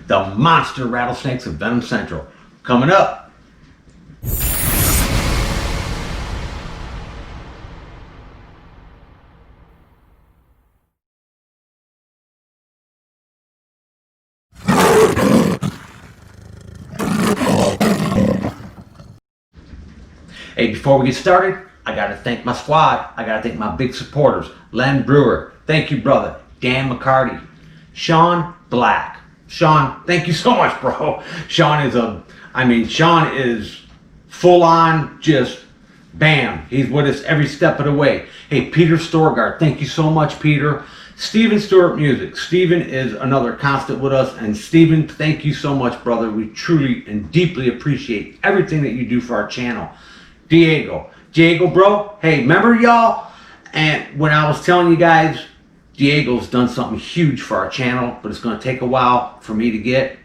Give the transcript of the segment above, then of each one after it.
the monster rattlesnakes of VenomCentral. Coming up. Hey, before we get started, I gotta thank my squad. I gotta thank my big supporters. Len Brewer, thank you, brother. Dan McCarty, Sean Black. Sean, thank you so much, bro. Sean is full on, just bam. He's with us every step of the way. Hey, Peter Storgard, thank you so much, Peter. Steven Stewart Music. Steven is another constant with us. And Steven, thank you so much, brother. We truly and deeply appreciate everything that you do for our channel. Diego, bro, hey, remember y'all? And when I was telling you guys, Diego's done something huge for our channel, but it's going to take a while for me to get.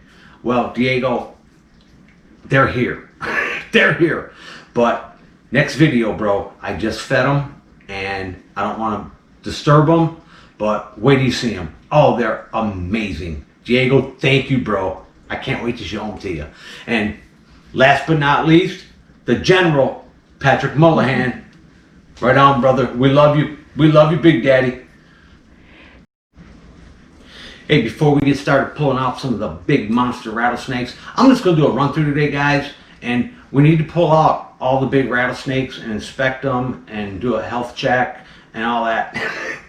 Well, Diego, they're here. They're here. But next video, bro, I just fed them, and I don't want to disturb them, but wait till you see them. Oh, they're amazing. Diego, thank you, bro. I can't wait to show them to you. And last but not least, the General, Patrick Mollohan. Right on, brother. We love you. We love you, Big Daddy. Hey, before we get started pulling out some of the big monster rattlesnakes, I'm just going to do a run through today, guys. And we need to pull out all the big rattlesnakes and inspect them and do a health check and all that.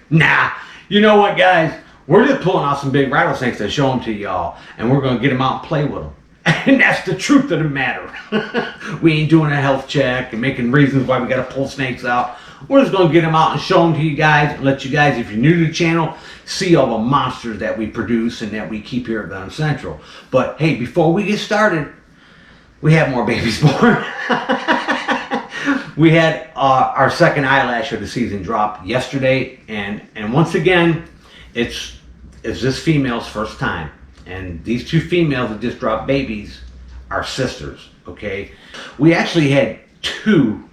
Nah, you know what, guys? We're just pulling out some big rattlesnakes to show them to y'all. And we're going to get them out and play with them. And that's the truth of the matter. We ain't doing a health check and making reasons why we got to pull snakes out. We're just going to get them out and show them to you guys and let you guys, if you're new to the channel, see all the monsters that we produce and that we keep here at VenomCentral. But hey, before we get started, we have more babies born. We had our second eyelash of the season drop yesterday, and once again, it's this female's first time. And these two females that just dropped babies are sisters, okay? We actually had two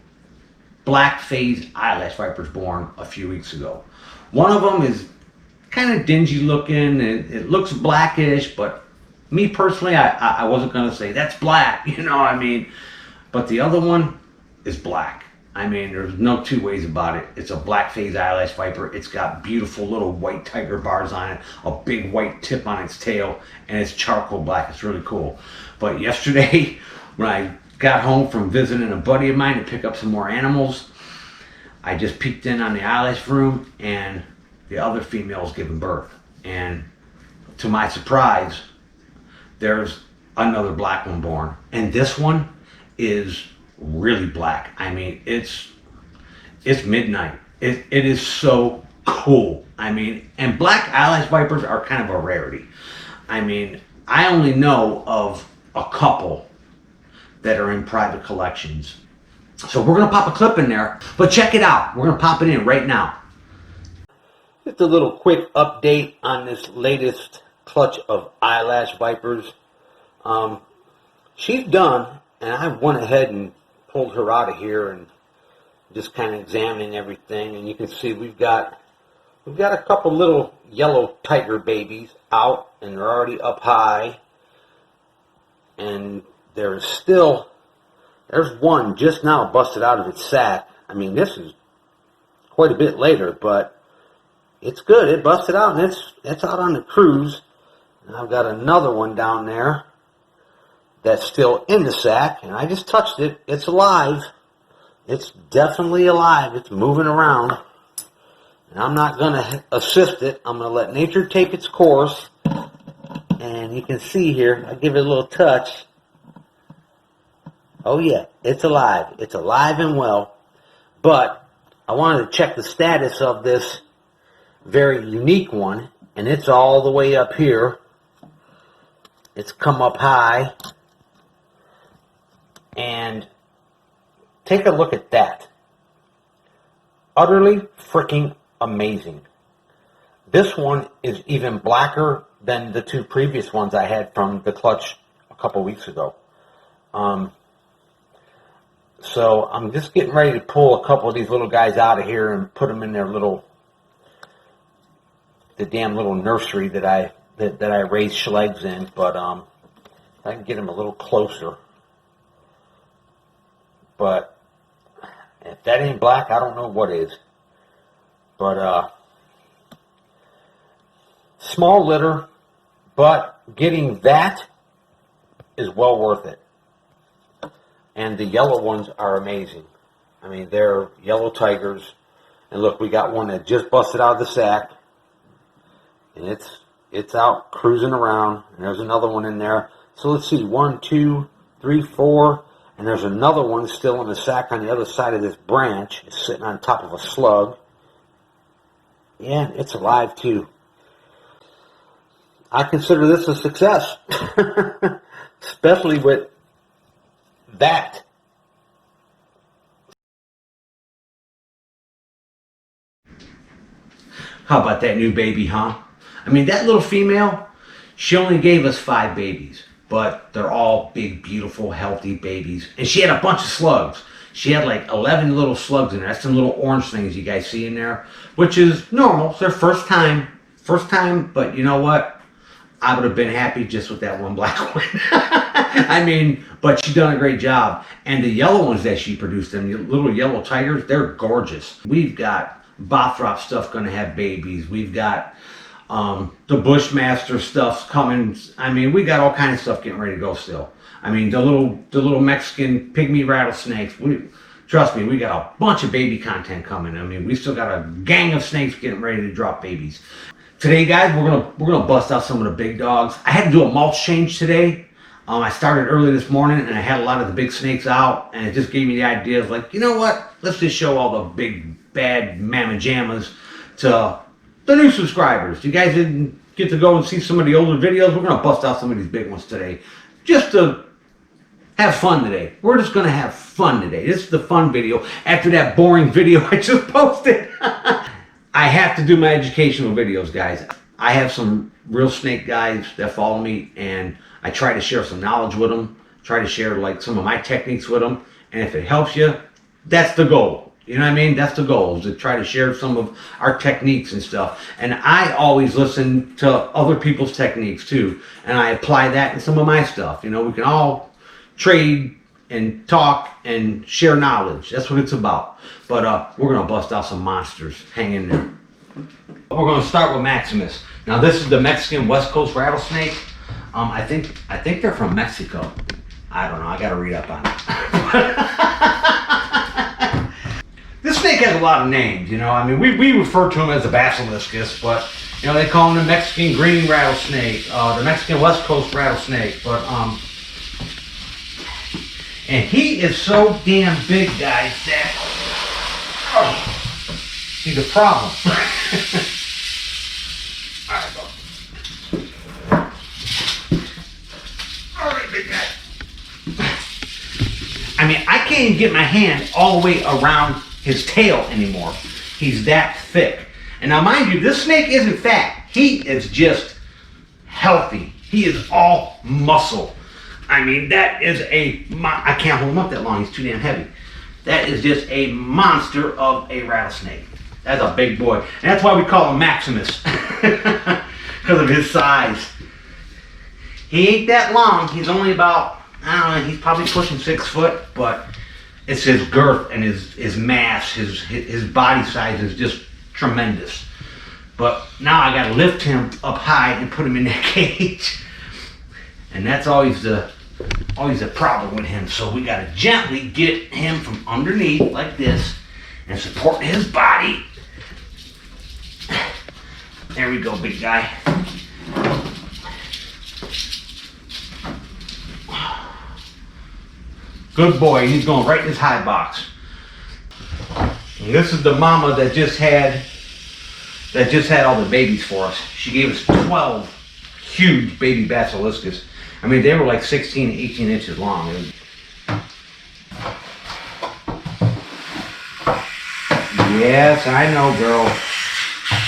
black phase eyelash vipers born a few weeks ago. One of them is kind of dingy looking, and it looks blackish, but me personally, I wasn't gonna say that's black, you know what I mean? But the other one is black. I mean, there's no two ways about it. It's a black phase eyelash viper. It's got beautiful little white tiger bars on it, a big white tip on its tail, and it's charcoal black. It's really cool. But yesterday, when I got home from visiting a buddy of mine to pick up some more animals, I just peeked in on the eyelash room, and the other female is giving birth. And to my surprise, there's another black one born. And this one is really black. I mean, it's midnight. It is so cool. I mean, and black eyelash vipers are kind of a rarity. I mean, I only know of a couple that are in private collections. So we're gonna pop a clip in there, but check it out. We're gonna pop it in right now. Just a little quick update on this latest clutch of eyelash vipers. She's done, and I went ahead and pulled her out of here and just kind of examining everything, and you can see we've got a couple little yellow tiger babies out, and they're already up high, and there's one just now busted out of its sack. I mean, this is quite a bit later, but it's good. It busted out, and it's out on the cruise. And I've got another one down there that's still in the sack, and I just touched it. It's alive. It's definitely alive. It's moving around. And I'm not going to assist it. I'm going to let nature take its course. And you can see here, I give it a little touch. Oh yeah, it's alive. It's alive and well. But I wanted to check the status of this very unique one, and it's all the way up here. It's come up high. And take a look at that. Utterly freaking amazing. This one is even blacker than the two previous ones I had from the clutch a couple weeks ago. So I'm just getting ready to pull a couple of these little guys out of here and put them in their the damn little nursery that I that I raised schlegs in, but I can get him a little closer. But if that ain't black, I don't know what is. But small litter, but getting that is well worth it. And the yellow ones are amazing. I mean, they're yellow tigers. And look, we got one that just busted out of the sack. And it's out cruising around. And there's another one in there. So let's see, 1, 2, 3, 4. And there's another one still in the sack on the other side of this branch. It's sitting on top of a slug. Yeah, it's alive too. I consider this a success. Especially with that. How about that new baby, huh? I mean, that little female, she only gave us 5 babies. But they're all big, beautiful, healthy babies. And she had a bunch of slugs. She had like 11 little slugs in there. That's some little orange things you guys see in there. Which is normal. It's their first time. First time, but you know what? I would have been happy just with that one black one. I mean, but she done a great job. And the yellow ones that she produced, them little yellow tigers, they're gorgeous. We've got Bothrop stuff going to have babies. We've got the Bushmaster stuff's coming. I mean, we got all kinds of stuff getting ready to go still. I mean, the little Mexican pygmy rattlesnakes. Trust me, we got a bunch of baby content coming. I mean, we still got a gang of snakes getting ready to drop babies. Today, guys, we're gonna bust out some of the big dogs. I had to do a mulch change today. I started early this morning, and I had a lot of the big snakes out, and it just gave me the idea of like, you know what? Let's just show all the big bad mamma jammas to the new subscribers. You guys didn't get to go and see some of the older videos. We're gonna bust out some of these big ones today, just to have fun today. We're just gonna have fun today. This is the fun video after that boring video I just posted. I have to do my educational videos, guys. I have some real snake guys that follow me, and I try to share some knowledge with them, try to share like some of my techniques with them, and if it helps you, that's the goal. You know what I mean? That's the goal, is to try to share some of our techniques and stuff. And I always listen to other people's techniques too, and I apply that in some of my stuff. You know, we can all trade and talk and share knowledge. That's what it's about. But we're gonna bust out some monsters. Hang in there. We're gonna start with Maximus. Now this is the Mexican West Coast rattlesnake. I think they're from Mexico. I don't know. I gotta read up on it. This snake has a lot of names. You know, I mean, we refer to him as a basiliscus, but you know they call him the Mexican green rattlesnake, the Mexican West Coast rattlesnake. But and he is so damn big, guys, that he's a problem. All right, bro. All right, big guy. I mean, I can't even get my hand all the way around his tail anymore. He's that thick. And now, mind you, this snake isn't fat. He is just healthy. He is all muscle. I mean, that is I can't hold him up that long. He's too damn heavy. That is just a monster of a rattlesnake. That's a big boy. And that's why we call him Maximus. Because of his size. He ain't that long. He's only about, I don't know, he's probably pushing 6 foot, but it's his girth and his mass, his body size is just tremendous. But now I gotta lift him up high and put him in that cage. And that's always the problem with him. So we gotta gently get him from underneath like this and support his body. There we go, big guy. Good boy, he's going right in his high box. And this is the mama that just had all the babies for us. She gave us 12 huge baby basiliscus. I mean, they were like 16, 18 inches long. Yes, I know, girl.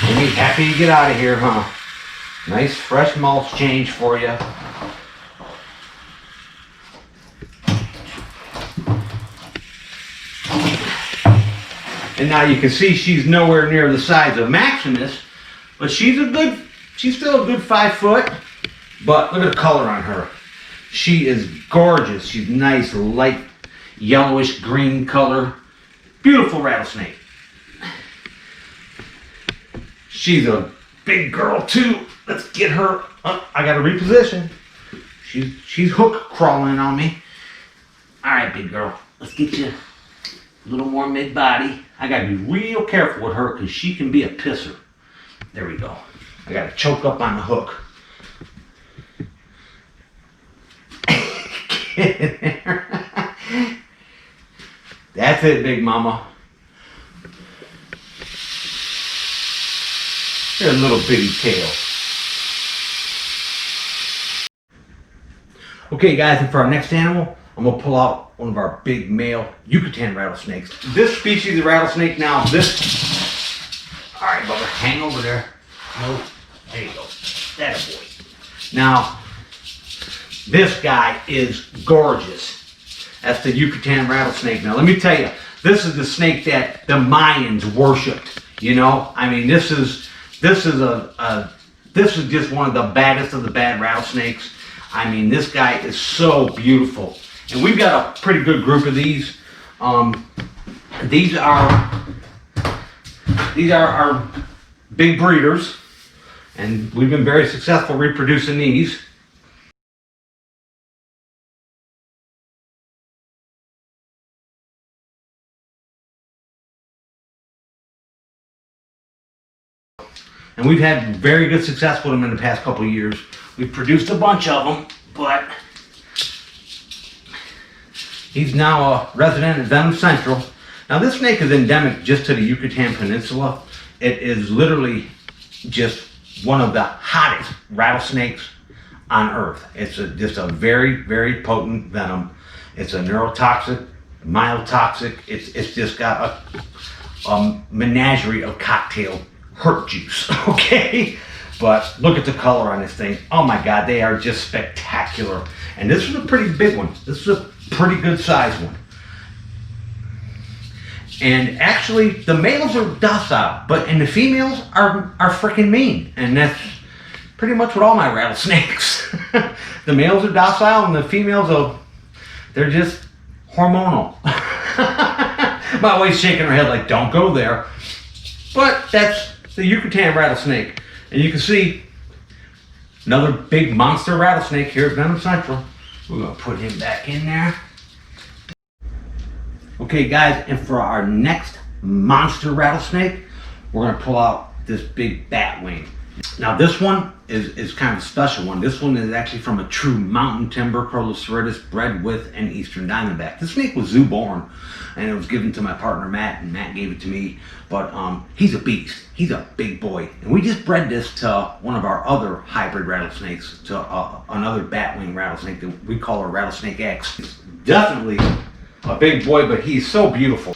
You'll be happy to get out of here, huh? Nice fresh mulch change for you. And now you can see she's nowhere near the size of Maximus, but she's a good she's still a good 5 foot, but look at the color on her. She is gorgeous. She's nice, light yellowish green color. Beautiful rattlesnake. She's a big girl too. Let's get her up. I gotta reposition. She's hook crawling on me. All right, big girl. Let's get you a little more mid-body. I gotta be real careful with her because she can be a pisser. There we go. I gotta choke up on the hook. Get in there. That's it, big mama. There's a little bitty tail. Okay guys, and for our next animal, I'm gonna pull out one of our big male Yucatan rattlesnakes. This species of rattlesnake now, all right, Bubba, hang over there. No, there you go. That a boy. Now, this guy is gorgeous. That's the Yucatan rattlesnake. Now, let me tell you, this is the snake that the Mayans worshipped. You know, I mean, this is just one of the baddest of the bad rattlesnakes. I mean, this guy is so beautiful. And we've got a pretty good group of these. These are our big breeders. And we've been very successful reproducing these. And we've had very good success with them in the past couple of years. We've produced a bunch of them, but he's now a resident at VenomCentral. Now this snake is endemic just to the Yucatan Peninsula. It is literally just one of the hottest rattlesnakes on earth. It's just a very, very potent venom. It's a neurotoxic, mild toxic. It's just got a menagerie of cocktail hurt juice, okay? But look at the color on this thing. Oh my God, they are just spectacular. And this is a pretty big one. This is a pretty good sized one. And actually, the males are docile, and the females are freaking mean. And that's pretty much what all my rattlesnakes. The males are docile, and the females, they're just hormonal. My wife's shaking her head like, don't go there. But that's the Yucatan rattlesnake. And you can see another big monster rattlesnake here at VenomCentral. We're going to put him back in there. Okay guys, and for our next monster rattlesnake, we're going to pull out this big batwing. Now this one is kind of a special one. This one is actually from a true mountain timber Crotalus horridus bred with an eastern diamondback. This snake was zoo born, and it was given to my partner Matt, and Matt gave it to me. But he's a beast. He's a big boy. And we just bred this to one of our other hybrid rattlesnakes, to another batwing rattlesnake that we call a Rattlesnake X. He's definitely a big boy, but he's so beautiful.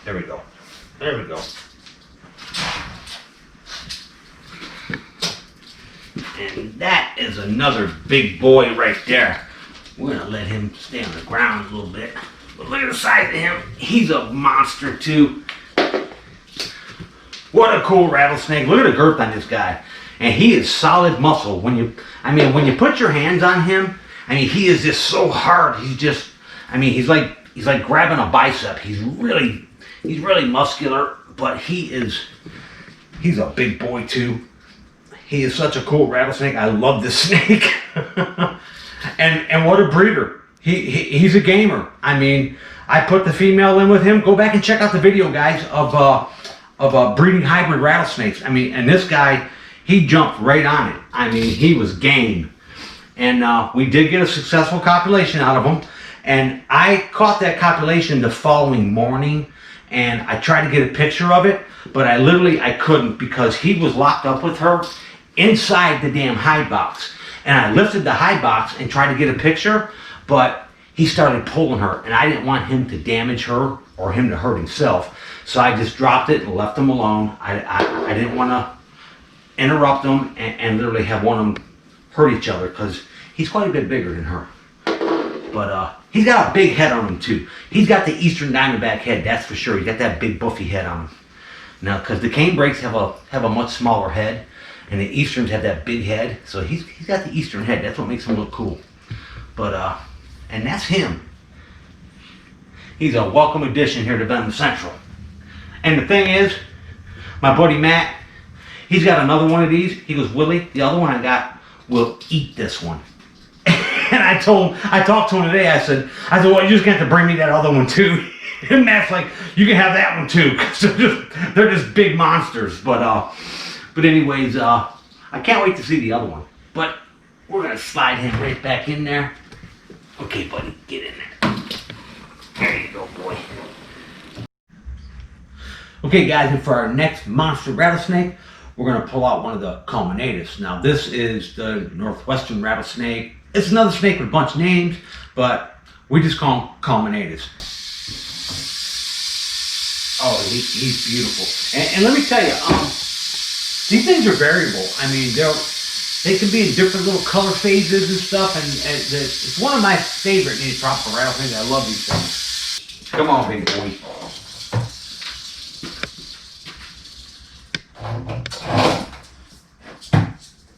There we go. There we go. And that is another big boy right there. We're going to let him stay on the ground a little bit. But look at the size of him. He's a monster too. What a cool rattlesnake. Look at the girth on this guy. And he is solid muscle. When you put your hands on him, he is just so hard. He's just, he's like grabbing a bicep. He's really muscular, but he's a big boy too. He is such a cool rattlesnake. I love this snake. and what a breeder. He's a gamer. I put the female in with him. Go back and check out the video, guys, of breeding hybrid rattlesnakes. And this guy, he jumped right on it. He was game. And we did get a successful copulation out of him. And I caught that copulation the following morning, and I tried to get a picture of it, but I couldn't, because he was locked up with her inside the damn hide box. And I lifted the hide box and tried to get a picture, but he started pulling her, and I didn't want him to damage her or him to hurt himself. So I just dropped it and left him alone. I didn't want to interrupt them and literally have one of them hurt each other, because he's quite a bit bigger than her. But he's got a big head on him too. He's got the eastern diamondback head, that's for sure. He's got that big buffy head on him. Now, because the Canebrakes have a much smaller head, and the Easterns have that big head, so he's got the Eastern head. That's what makes him look cool. But and that's him. He's a welcome addition here to VenomCentral. And the thing is, my buddy Matt, he's got another one of these. He goes, Willie, the other one I got will eat this one. And I talked to him today. I said, well, you're just gonna have to bring me that other one too. And Matt's like, you can have that one too, because they're just big monsters. But anyways, I can't wait to see the other one. But we're gonna slide him right back in there. Okay, buddy, get in there. There you go, boy. Okay, guys, and for our next monster rattlesnake, we're gonna pull out one of the culminatus. Now, this is the Northwestern rattlesnake. It's another snake with a bunch of names, but we just call him culminatus. Oh, he's beautiful. And let me tell you, these things are variable. I mean, they can be in different little color phases and stuff, and it's one of my favorite tropical rattlesnakes. I love these things. Come on, big boy.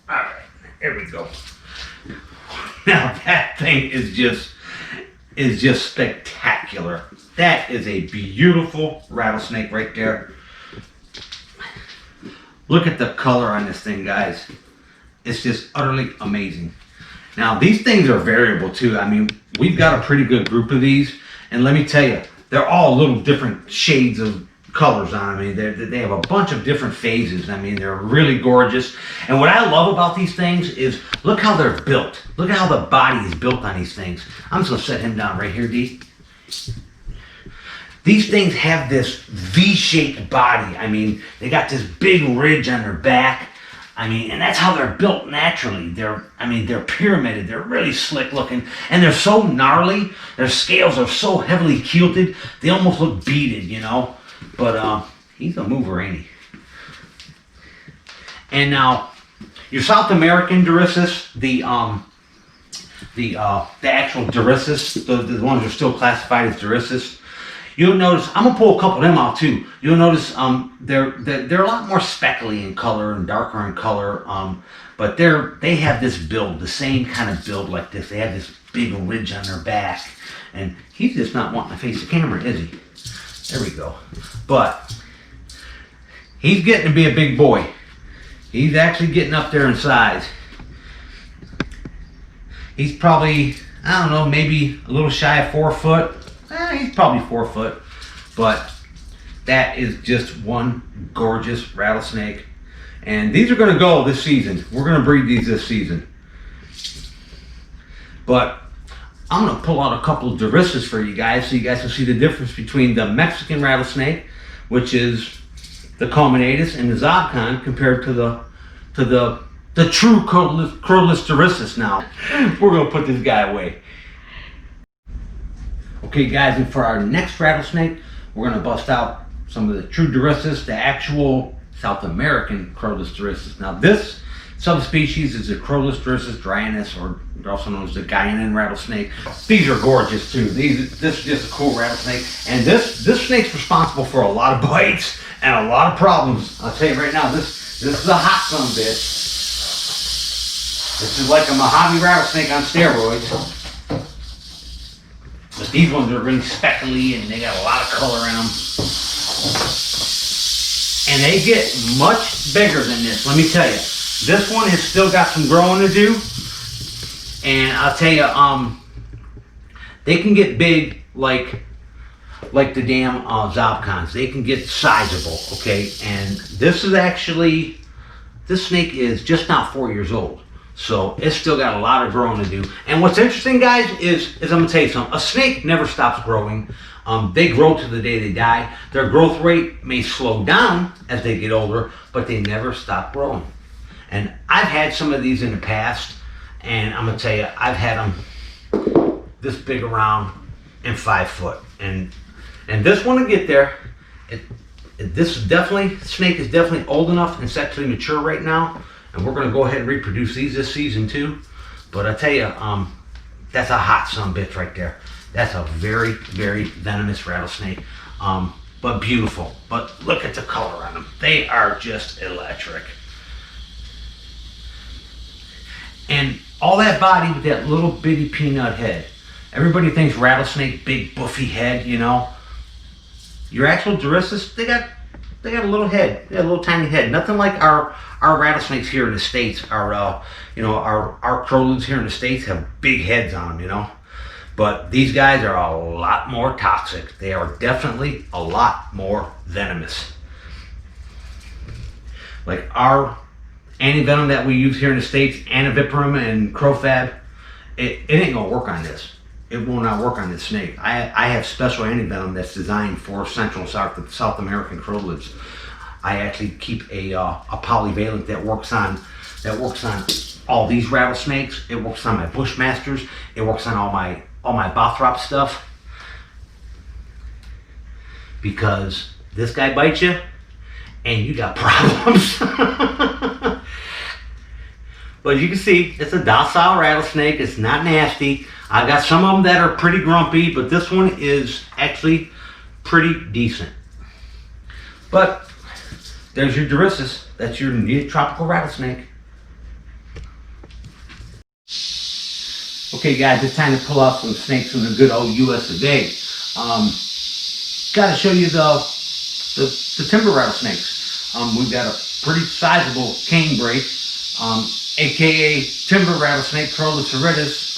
Alright, here we go. Now that thing is just spectacular. That is a beautiful rattlesnake right there. Look at the color on this thing, guys. It's just utterly amazing. Now these things are variable too. I mean, we've got a pretty good group of these, and let me tell you, they're all little different shades of colors on. I mean, they have a bunch of different phases. I mean, they're really gorgeous. And what I love about these things is look how they're built. Look at how the body is built on these things. I'm just gonna set him down right here, D. These things have this V-shaped body. I mean, they got this big ridge on their back. I mean, and that's how they're built naturally. They're pyramided. They're really slick looking, and they're so gnarly. Their scales are so heavily quilted, they almost look beaded, you know. But he's a mover, ain't he? And now, your South American durissus, the actual durissus, the ones that are still classified as durissus, you'll notice, I'm gonna pull a couple of them out too. You'll notice they're a lot more speckly in color and darker in color, but they have this build, the same kind of build like this. They have this big ridge on their back, and he's just not wanting to face the camera, is he? There we go. But he's getting to be a big boy. He's actually getting up there in size. He's probably, I don't know, maybe a little shy of 4 foot. He's probably 4 foot. But that is just one gorgeous rattlesnake. And these are going to go this season. We're going to breed these this season. But I'm going to pull out a couple of durissus for you guys so you guys can see the difference between the Mexican rattlesnake, which is the culminatus, and the tzabcan compared to the true Crotalus durissus. Now, we're going to put this guy away. Okay, guys, and for our next rattlesnake, we're going to bust out some of the true durissus, the actual South American Crotalus durissus. Now, this subspecies is the Crotalus durissus dryinas, or also known as the Guianian rattlesnake. These are gorgeous too. This is just a cool rattlesnake, and this snake's responsible for a lot of bites and a lot of problems. I'll tell you right now, this is a hot son of a bitch. This is like a Mojave rattlesnake on steroids. But these ones are really speckly and they got a lot of color in them. And they get much bigger than this, let me tell you. This one has still got some growing to do. And I'll tell you, they can get big like the damn tzabcans. They can get sizable, okay? And this snake is just now 4 years old. So it's still got a lot of growing to do. And what's interesting, guys, is I'm gonna tell you something. A snake never stops growing. They grow to the day they die. Their growth rate may slow down as they get older, but they never stop growing. And I've had some of these in the past, and I'm gonna tell you, I've had them this big around and 5 foot. And this one will get there. This snake is definitely old enough and sexually mature right now. And we're going to go ahead and reproduce these this season too. But I tell you, that's a hot son of a bitch right there. That's a very, very venomous rattlesnake. But but beautiful. But look at the color on them. They are just electric. And all that body with that little bitty peanut head. Everybody thinks rattlesnake, big buffy head, you know. Your actual durissus, they got a little head. They got a little tiny head. Nothing like our rattlesnakes here in the States. Our Crotalus here in the States have big heads on them, you know. But these guys are a lot more toxic. They are definitely a lot more venomous. Like our anti-venom that we use here in the States, antiviperum and crofab, it ain't gonna work on this. It will not work on this snake. I have special anti-venom that's designed for Central and South American Crotalus. I actually keep a polyvalent that works on all these rattlesnakes. It works on my Bushmasters. It works on all my Bothrop stuff. Because this guy bites you and you got problems. But you can see it's a docile rattlesnake. It's not nasty. I got some of them that are pretty grumpy, but this one is actually pretty decent. But there's your durissus. That's your tropical rattlesnake. Okay guys, it's time to pull out some snakes from the good old US of A. Got to show you the timber rattlesnakes. We've got a pretty sizable canebrake, aka timber rattlesnake Crotalus,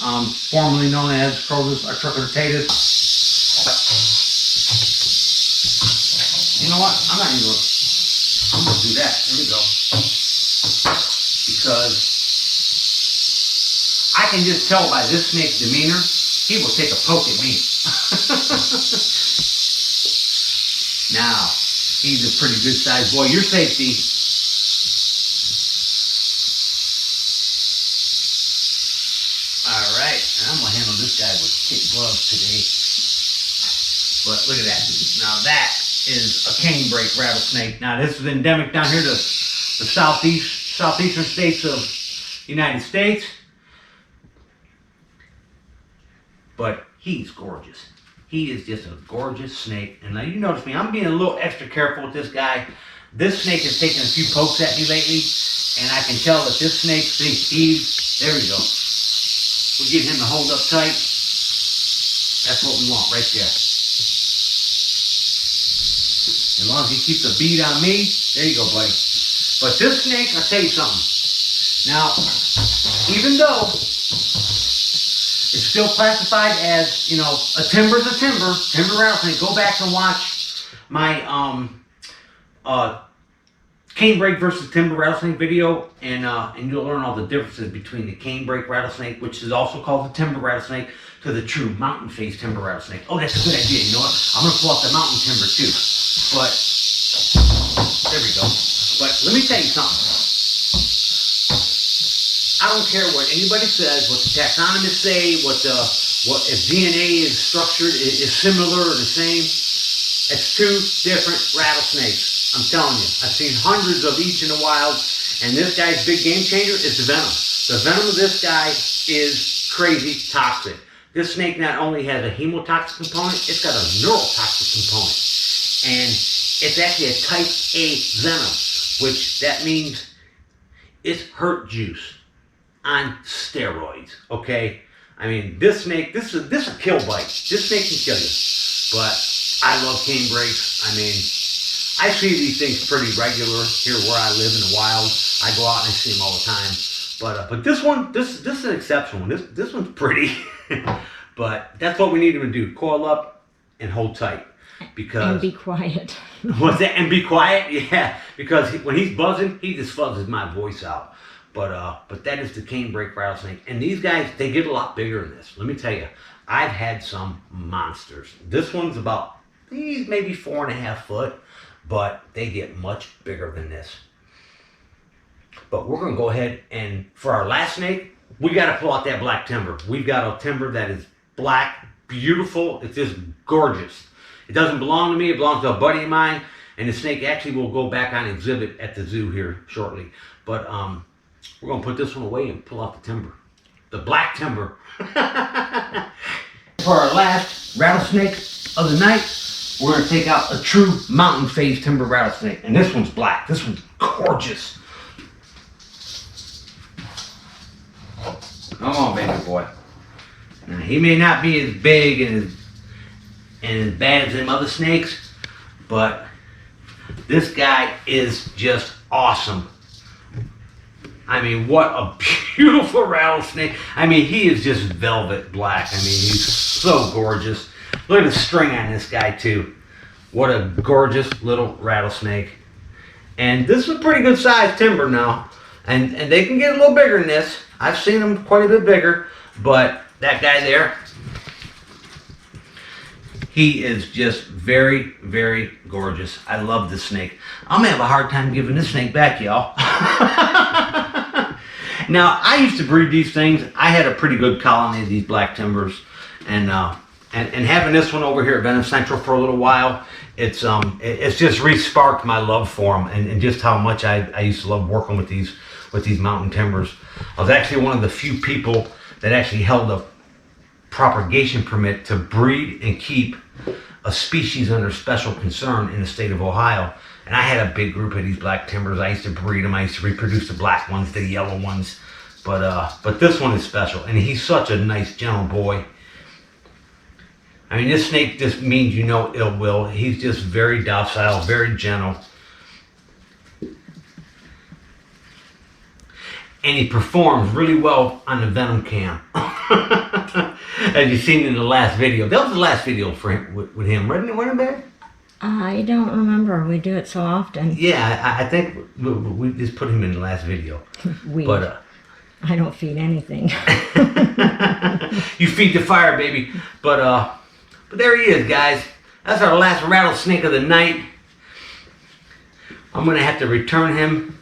formerly known as Crotalus culminatus. You know what? I'm gonna do that. There we go. Because I can just tell by this snake's demeanor, he will take a poke at me. Now, he's a pretty good sized boy. Your safety. Alright, and I'm going to handle this guy with kid gloves today. But look at that. Now that is a canebrake rattlesnake. Now this is endemic down here to the southeastern states of the United States. But he's gorgeous. He is just a gorgeous snake. And now you notice me, I'm being a little extra careful with this guy. This snake has taken a few pokes at me lately, and I can tell that this snake thinks there we go. We get him to hold up tight. That's what we want right there. As long as he keeps a bead on me, there you go, buddy. But this snake, I'll tell you something. Now, even though it's still classified as, you know, a timber rattlesnake. Go back and watch my canebrake versus timber rattlesnake video, and you'll learn all the differences between the canebrake rattlesnake, which is also called the timber rattlesnake, to the true mountain phase timber rattlesnake. Oh, that's a good idea. You know what? I'm gonna pull out the mountain timber too. But there we go. But let me tell you something. I don't care what anybody says, what the taxonomists say, what if DNA is structured, is similar or the same. It's two different rattlesnakes. I'm telling you. I've seen hundreds of each in the wild, and this guy's big game changer is the venom. The venom of this guy is crazy toxic. This snake not only has a hemotoxic component, it's got a neurotoxic component. And it's actually a type A venom, which that means it's hurt juice on steroids, okay? I mean, this snake, this is a kill bite. This snake can kill you. But I love canebrakes. I mean, I see these things pretty regular here where I live in the wild. I go out and I see them all the time. But this one, this is an exceptional one. This one's pretty. But that's what we need him to do. Coil up and hold tight. Because and be quiet. What's that? And be quiet? Yeah. Because when he's buzzing, he just fuzzes my voice out. But that is the canebrake rattlesnake. And these guys, they get a lot bigger than this. Let me tell you, I've had some monsters. This one's about, he's maybe 4.5 foot, but they get much bigger than this. But we're going to go ahead and, for our last snake, we got to pull out that black timber. We've got a timber that is black, beautiful. It's just gorgeous. It doesn't belong to me. It belongs to a buddy of mine. And the snake actually will go back on exhibit at the zoo here shortly. But we're going to put this one away and pull out the timber. The black timber. For our last rattlesnake of the night, we're going to take out a true mountain phase timber rattlesnake. And this one's black. This one's gorgeous. Come on, baby boy. Now, he may not be as big and as bad as them other snakes, but this guy is just awesome. I mean, what a beautiful rattlesnake. I mean, he is just velvet black. I mean, he's so gorgeous. Look at the string on this guy, too. What a gorgeous little rattlesnake. And this is a pretty good size timber now. And they can get a little bigger than this. I've seen them quite a bit bigger. But that guy there, he is just very, very gorgeous. I love this snake. I'm going to have a hard time giving this snake back, y'all. Now, I used to breed these things. I had a pretty good colony of these black timbers. And having this one over here at VenomCentral for a little while, it's just re-sparked my love for them and just how much I used to love working with these mountain timbers. I was actually one of the few people that actually held a propagation permit to breed and keep a species under special concern in the state of Ohio. And I had a big group of these black timbers. I used to breed them. I used to reproduce the black ones, the yellow ones. But this one is special, and he's such a nice, gentle boy. I mean, this snake just means you no ill will. He's just very docile, very gentle. And he performs really well on the Venom cam. As you've seen in the last video. That was the last video for him, with him, wasn't it, babe? I don't remember. We do it so often. Yeah, I think we just put him in the last video. But I don't feed anything. You feed the fire, baby. But there he is, guys. That's our last rattlesnake of the night. I'm going to have to return him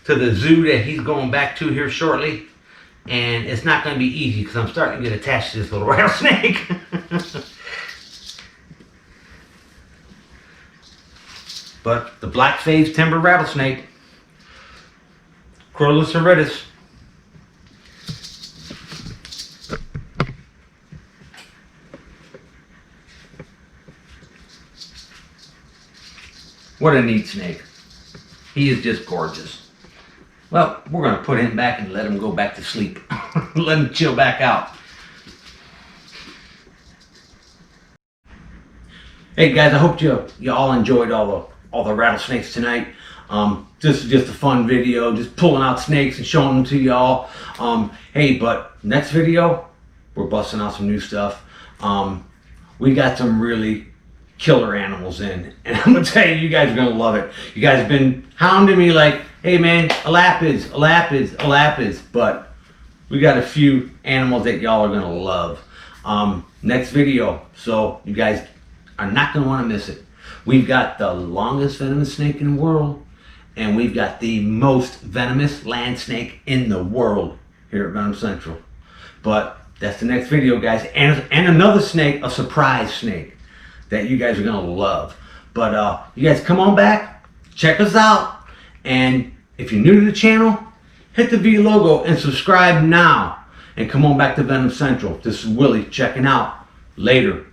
to the zoo that he's going back to here shortly. And it's not going to be easy because I'm starting to get attached to this little rattlesnake. But the black phase timber rattlesnake, Crotalus horridus. What a neat snake. He is just gorgeous. Well, we're going to put him back and let him go back to sleep. Let him chill back out. Hey guys, I hope you all enjoyed all the rattlesnakes tonight. This is just a fun video, just pulling out snakes and showing them to y'all. Hey, but next video, we're busting out some new stuff. We got some really killer animals in, and I'm gonna tell you, you guys are gonna love it. You guys have been hounding me like, hey man, a lapis, but we got a few animals that y'all are gonna love. Next video, so you guys are not gonna want to miss it. We've got the longest venomous snake in the world, and we've got the most venomous land snake in the world here at VenomCentral. But that's the next video, guys, and another snake, a surprise snake that you guys are gonna love. But you guys come on back, check us out, and if you're new to the channel, hit the V logo and subscribe now, and come on back to VenomCentral. This is Willie checking out. Later.